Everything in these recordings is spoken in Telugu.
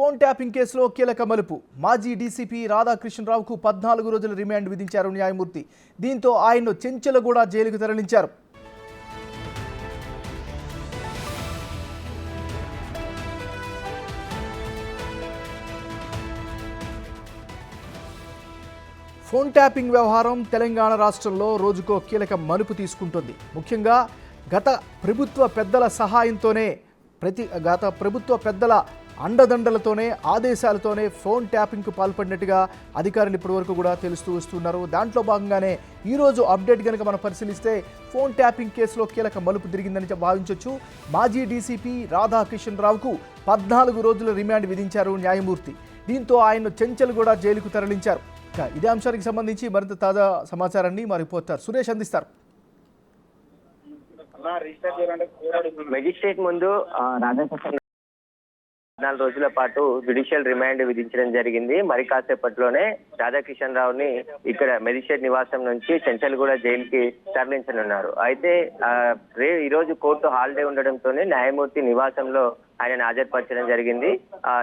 ఫోన్ ట్యాపింగ్ కేసులో కీలక మలుపు. మాజీ డీసీపీ రాధాకృష్ణరావుకు 14 రోజుల రిమాండ్ విధించారు న్యాయమూర్తి. దీంతో ఆయన్ను చెంచలగూడ జైలుకు తరలించారు. ఫోన్ ట్యాపింగ్ వ్యవహారం తెలంగాణ రాష్ట్రంలో రోజుకో కీలక మలుపు తీసుకుంటుంది. ముఖ్యంగా గత ప్రభుత్వ పెద్దల సహాయంతోనే గత ప్రభుత్వ పెద్దల అండదండలతోనే ఆదేశాలతోనే ఫోన్ ట్యాపింగ్కు పాల్పడినట్టుగా అధికారులు ఇప్పటివరకు కూడా తెలుస్తూ వస్తున్నారు. దాంట్లో భాగంగానే ఈరోజు అప్డేట్ కనుక మనం పరిశీలిస్తే ఫోన్ ట్యాపింగ్ కేసులో కీలక మలుపు తిరిగిందని భావించవచ్చు. మాజీ డీసీపీ రాధాకృష్ణరావుకు 14 రోజుల రిమాండ్ విధించారు న్యాయమూర్తి. దీంతో ఆయన్ను చెంచల్గూడ జైలుకు తరలించారు. ఇదే అంశానికి సంబంధించి మరింత తాజా సమాచారాన్ని మా రిపోర్టర్ సురేష్ అందిస్తారు. మెజిస్ట్రేట్ ముందు రాధాకృష్ణ 14 రోజుల పాటు జ్యుడిషియల్ రిమాండ్ విధించడం జరిగింది. మరి కాసేపట్లోనే రాధాకిషన్ రావుని ఇక్కడ మెజిస్ట్రేట్ నివాసం నుంచి చెంచల్గూడ జైలుకి తరలించనున్నారు. అయితే ఈ రోజు కోర్టు హాలిడే ఉండడంతోనే న్యాయమూర్తి నివాసంలో ఆయన హాజరుపరచడం జరిగింది.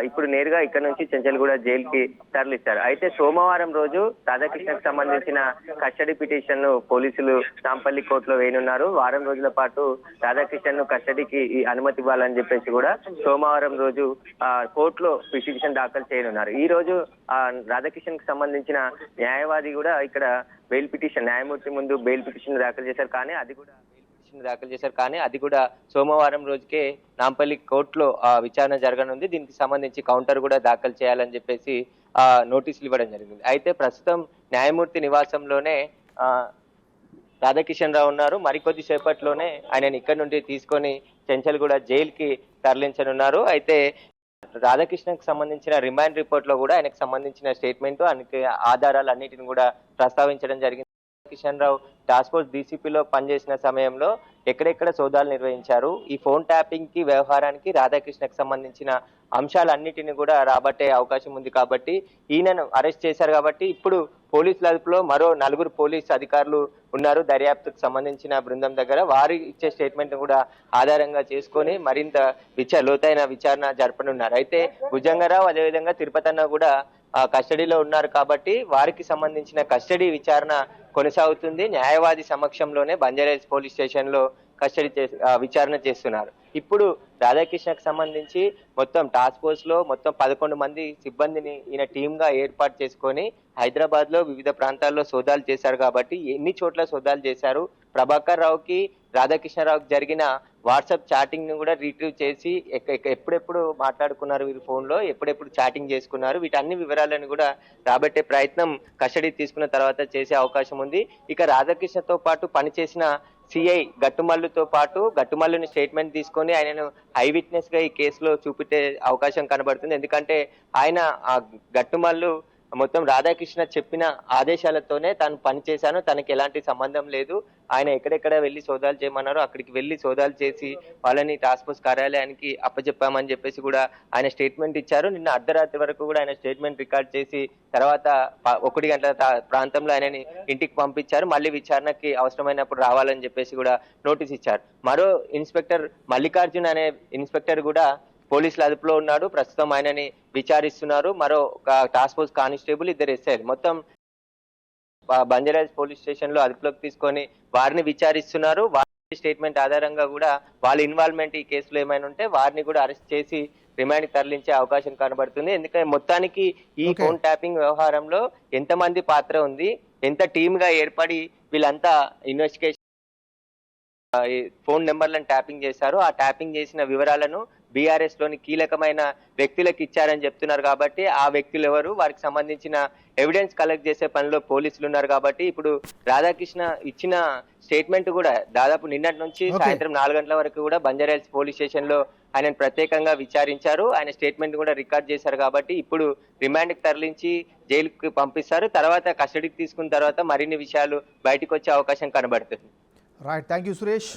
ఇప్పుడు నేరుగా ఇక్కడ నుంచి చెంచల్గూడ జైలుకి తరలిస్తారు. అయితే సోమవారం రోజు రాధాకృష్ణకు సంబంధించిన కస్టడీ పిటిషన్ ను పోలీసులు నాంపల్లి కోర్టులో వేయనున్నారు. వారం రోజుల పాటు రాధాకృష్ణన్ ను కస్టడీకి అనుమతి ఇవ్వాలని చెప్పేసి కూడా సోమవారం రోజు కోర్టులో పిటిషన్ దాఖలు చేయనున్నారు. ఈ రోజు రాధాకృష్ణన్ కు సంబంధించిన న్యాయవాది కూడా ఇక్కడ బెయిల్ పిటిషన్ న్యాయమూర్తి ముందు బెయిల్ పిటిషన్ దాఖలు చేశారు. కానీ అది కూడా సోమవారం రోజుకే నాంపల్లి కోర్టులో విచారణ జరగనుంది. దీనికి సంబంధించి కౌంటర్ కూడా దాఖలు చేయాలని చెప్పేసి నోటీసులు ఇవ్వడం జరిగింది. అయితే ప్రస్తుతం న్యాయమూర్తి నివాసంలోనే రాధాకిషన్ రావు ఉన్నారు. మరికొద్ది సేపట్లోనే ఆయనని ఇక్కడ నుండి తీసుకొని చెంచల్గూడ జైలుకి తరలించనున్నారు. అయితే రాధాకృష్ణకు సంబంధించిన రిమాండ్ రిపోర్ట్ లో కూడా ఆయనకు సంబంధించిన స్టేట్మెంట్ ఆయనకి ఆధారాలు అన్నిటిని కూడా ప్రస్తావించడం జరిగింది. కిషన్ రావు టాస్క్ ఫోర్స్ డీసీపీలో పనిచేసిన సమయంలో ఎక్కడెక్కడ సోదాలు నిర్వహించారు, ఈ ఫోన్ ట్యాపింగ్ కి వ్యవహారానికి రాధాకృష్ణకు సంబంధించిన అంశాలన్నిటిని కూడా రాబట్టే అవకాశం ఉంది. కాబట్టి ఈయనను అరెస్ట్ చేశారు. కాబట్టి ఇప్పుడు పోలీసుల అదుపులో మరో 4 పోలీసు అధికారులు ఉన్నారు దర్యాప్తుకు సంబంధించిన బృందం దగ్గర. వారి ఇచ్చే స్టేట్మెంట్ కూడా ఆధారంగా చేసుకొని మరింత లోతైన విచారణ జరపనున్నారు. అయితే భుజంగరావు అదేవిధంగా తిరుపతన్న కూడా కస్టడీలో ఉన్నారు. కాబట్టి వారికి సంబంధించిన కస్టడీ విచారణ కొనసాగుతుంది. న్యాయవాది సమక్షంలోనే బంజారాహిల్స్ పోలీస్ స్టేషన్ లో విచారణ చేస్తున్నారు. ఇప్పుడు రాధాకృష్ణకు సంబంధించి మొత్తం టాస్క్ ఫోర్స్ లో మొత్తం 11 మంది సిబ్బందిని ఈయన టీమ్ గా ఏర్పాటు చేసుకొని హైదరాబాద్ లో వివిధ ప్రాంతాల్లో సోదాలు చేశారు. కాబట్టి ఎన్ని చోట్ల సోదాలు చేశారు, ప్రభాకర్ రావుకి రాధాకృష్ణరావుకి జరిగిన వాట్సాప్ చాటింగ్ ను కూడా రిట్రీవ్ చేసి ఎప్పుడెప్పుడు మాట్లాడుకున్నారు, వీరి ఫోన్ లో ఎప్పుడెప్పుడు చాటింగ్ చేసుకున్నారు, వీటన్ని వివరాలను కూడా రాబట్టే ప్రయత్నం కస్టడీ తీసుకున్న తర్వాత చేసే అవకాశం ఉంది. ఇక రాధాకృష్ణతో పాటు పనిచేసిన సిఐ గట్టుమల్లుతో పాటు గట్టుమల్లుని స్టేట్మెంట్ తీసుకొని ఆయనను ఐ విట్నెస్ గా ఈ కేసులో చూపెట్టే అవకాశం కనబడుతుంది. ఎందుకంటే ఆయన గట్టుమల్లు మొత్తం రాధాకృష్ణ చెప్పిన ఆదేశాలతోనే తాను పనిచేశాను, తనకి ఎలాంటి సంబంధం లేదు, ఆయన ఎక్కడెక్కడ వెళ్లి సోదాలు చేయమన్నారో అక్కడికి వెళ్లి సోదాలు చేసి వాళ్ళని టాస్క్ ఫోర్స్ కార్యాలయానికి అప్పచెప్పామని చెప్పేసి కూడా ఆయన స్టేట్మెంట్ ఇచ్చారు. నిన్న అర్ధరాత్రి వరకు కూడా ఆయన స్టేట్మెంట్ రికార్డ్ చేసి తర్వాత 1 గంటల ప్రాంతంలో ఆయనని ఇంటికి పంపించారు. మళ్ళీ విచారణకి అవసరమైనప్పుడు రావాలని చెప్పేసి కూడా నోటీస్ ఇచ్చారు. మరో ఇన్స్పెక్టర్ మల్లికార్జున్ అనే ఇన్స్పెక్టర్ కూడా పోలీసుల అదుపులో ఉన్నాడు. ప్రస్తుతం ఆయనని విచారిస్తున్నారు. మరో టాస్క్ ఫోర్స్ కానిస్టేబుల్, 2 ఎస్ఐలు మొత్తం బంజారాహిల్స్ పోలీస్ స్టేషన్ లో అదుపులోకి తీసుకొని వారిని విచారిస్తున్నారు. వారి స్టేట్మెంట్ ఆధారంగా కూడా వాళ్ళ ఇన్వాల్వ్మెంట్ ఈ కేసులో ఏమైనా ఉంటే వారిని కూడా అరెస్ట్ చేసి రిమాండ్ తరలించే అవకాశం కనబడుతుంది. ఎందుకంటే మొత్తానికి ఈ ఫోన్ ట్యాపింగ్ వ్యవహారంలో ఎంతమంది పాత్ర ఉంది, ఎంత టీమ్ గా ఏర్పడి వీళ్ళంతా ఇన్వెస్టిగేషన్ ఫోన్ నెంబర్లను ట్యాపింగ్ చేశారు, ఆ ట్యాపింగ్ చేసిన వివరాలను బీఆర్ఎస్ లోని కీలకమైన వ్యక్తులకు ఇచ్చారని చెప్తున్నారు. కాబట్టి ఆ వ్యక్తులు ఎవరు, వారికి సంబంధించిన ఎవిడెన్స్ కలెక్ట్ చేసే పనిలో పోలీసులు ఉన్నారు. కాబట్టి ఇప్పుడు రాధాకృష్ణ ఇచ్చిన స్టేట్మెంట్ కూడా దాదాపు నిన్నటి నుంచి సాయంత్రం 4 గంటల వరకు కూడా బంజారాహిల్స్ పోలీస్ స్టేషన్ లో ఆయనను ప్రత్యేకంగా విచారించారు. ఆయన స్టేట్మెంట్ కూడా రికార్డ్ చేశారు. కాబట్టి ఇప్పుడు రిమాండ్ కి తరలించి జైలుకి పంపిస్తారు. తర్వాత కస్టడీకి తీసుకున్న తర్వాత మరిన్ని విషయాలు బయటకు వచ్చే అవకాశం కనబడుతుంది. Right, thank you Suresh.